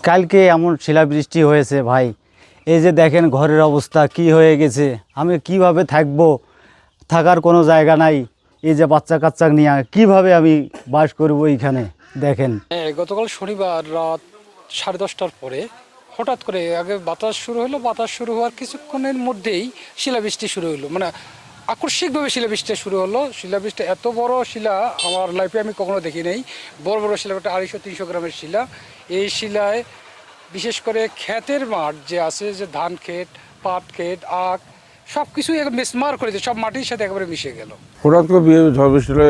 কালকে এমন শিলাবৃষ্টি হয়েছে ভাই, এই যে দেখেন ঘরের অবস্থা কি হয়ে গেছে। আমি কিভাবে থাকবো, থাকার কোনো জায়গা নাই। এই যে বাচ্চা কাচ্চা নিয়ে কিভাবে আমি বাস করবো এইখানে দেখেন। গতকাল শনিবার রাত 10:30টার পরে হঠাৎ করে আগে বাতাস শুরু হলো। বাতাস শুরু হওয়ার কিছুক্ষণের মধ্যেই শিলাবৃষ্টি শুরু হলো, মানে আকস্মিকভাবে শিলাবৃষ্টি শুরু হলো। শিলাবৃষ্টি এত বড় শিলা আমার লাইফে আমি কখনো দেখি নাই। বড় বড় শিলা, একটা 250-300 গ্রামের শিলা। এই শিলায় বিশেষ করে ক্ষেতের মাঠ যে আছে, যে ধান ক্ষেত, পাট ক্ষেত, আখ, সব কিছুই একদম মিসমার করেছে, সব মাটির সাথে একেবারে মিশে গেল। হঠাৎ করে ঝড় বৃষ্টি হলো।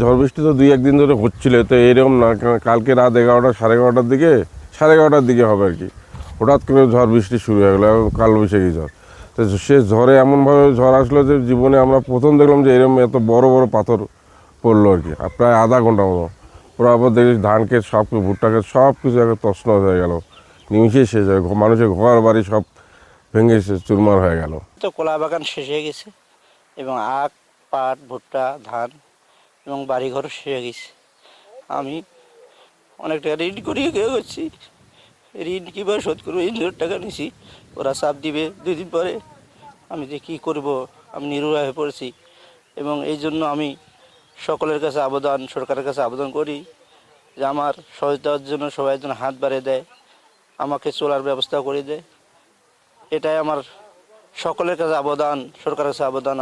ঝড় বৃষ্টি তো 2-1 দিন ধরে হচ্ছিল, তো এরকম না। কালকে রাত 11টা, 11:30টার দিকে, 11:30টার দিকে হবে আর কি, হঠাৎ করে ঝড় বৃষ্টি শুরু হয়ে গেলো, কালবৈশাখী ঝড়। তো সে ঝড়ে এমনভাবে ঝড় আসলো যে জীবনে আমরা প্রথম দেখলাম যে এরকম এত বড় বড় পাথর পড়লো আর কি। আর প্রায় আধা ঘন্টা মতো পুরো আবার দেখি ধান ক্ষেত, সব কিছু, ভুট্টা ক্ষেত, সব কিছু একটা তছনছ হয়ে গেল, নিমিশেই শেষ হয়ে, মানুষের ঘর বাড়ি সব ভেঙে চুরমার হয়ে গেল। তো কলা বাগান শেষ হয়ে গেছে এবং আখ, পাট, ভুট্টা, ধান এবং বাড়িঘরও শেষ হয়ে গেছে। আমি অনেক টাকা ঋণ করিয়ে গেছি। ঋণ কীভাবে শোধ করবো? ঋণের টাকা নিছি, ওরা চাপ দিবে 2 দিন পরে। আমি যে কী করব, আমি নিরুপায় হয়ে পড়েছি। এবং এই জন্য আমি সকলের কাছে আবেদন, সরকারের কাছে আবেদন করি যে আমার সহায়তার জন্য সবাই যেন হাত বাড়িয়ে দেয়, আমাকে চলার ব্যবস্থা করে দেয়। এটাই আমার সকলের কাছে আবেদন, সরকারের কাছে আবেদন।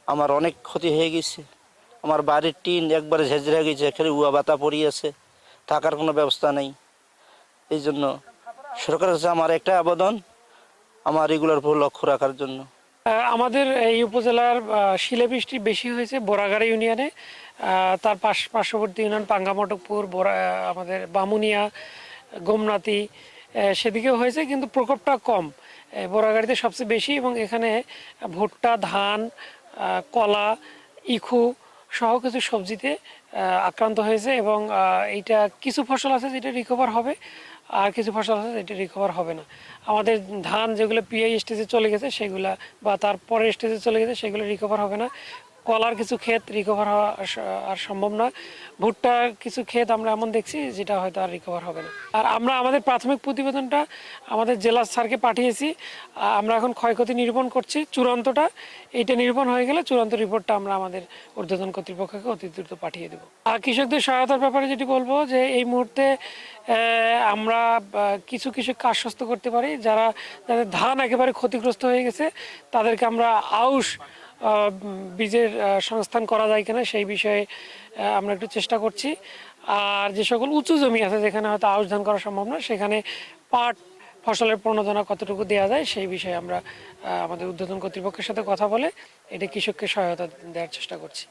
আমার অনেক ক্ষতি হয়ে গেছে। আমার বাড়ির টিন একবারে ঝেঁঝরে হয়ে গেছে, এখানে উয়া বাতা পড়িয়ে আছে, থাকার কোনো ব্যবস্থা নেই। এই জন্য সরকারের কাছে আমার একটা আবেদন, আমার এগুলোর উপর লক্ষ্য রাখার জন্য। আমাদের এই উপজেলার শিলাবৃষ্টি বেশি হয়েছে বোরাগাড়া ইউনিয়নে। তার পার্শ্ববর্তী ইউনিয়ন পাঙ্গামটকপুর, আমাদের বামুনিয়া, গোমনাতি, সেদিকেও হয়েছে, কিন্তু প্রকোপটা কম। বোরাগাড়িতে সবচেয়ে বেশি, এবং এখানে ভুট্টা, ধান, কলা, ইখু সহ কিছু সবজিতে আক্রান্ত হয়েছে। এবং এইটা কিছু ফসল আছে যেটা রিকভার হবে, আর কিছু ফসল আছে যেটা রিকভার হবে না। আমাদের ধান যেগুলো পিআই স্টেজে চলে গেছে সেগুলা, বা তার পরের স্টেজে চলে গেছে, সেগুলো রিকভার হবে না। কলার কিছু ক্ষেত রিকভার হওয়া আর সম্ভব নয়। ভুট্টার কিছু ক্ষেত আমরা এমন দেখছি যেটা হয়তো আর রিকভার হবে না। আর আমরা আমাদের প্রাথমিক প্রতিবেদনটা আমাদের জেলা স্যারকে পাঠিয়েছি। আমরা এখন ক্ষয়ক্ষতি নিরূপণ করছি চূড়ান্তটা। এইটা নিরূপণ হয়ে গেলে চূড়ান্ত রিপোর্টটা আমরা আমাদের ঊর্ধ্বতন কর্তৃপক্ষকে অতি দ্রুত পাঠিয়ে দেবো। আর কৃষকদের সহায়তার ব্যাপারে যেটি বলবো, যে এই মুহূর্তে আমরা কিছু কৃষককে আশ্বস্ত করতে পারি, যাদের ধান একেবারে ক্ষতিগ্রস্ত হয়ে গেছে তাদেরকে আমরা আউশ বীজের সংস্থান করা যায় কিনা সেই বিষয়ে আমরা একটু চেষ্টা করছি। আর যে সকল উঁচু জমি আছে যেখানে হয়তো আউশ ধান করা সম্ভব না, সেখানে পাট ফসলের প্রণোদনা কতটুকু দেওয়া যায় সেই বিষয়ে আমরা আমাদের ঊর্ধ্বতন কর্তৃপক্ষের সাথে কথা বলে এটা কৃষককে সহায়তা দেওয়ার চেষ্টা করছি।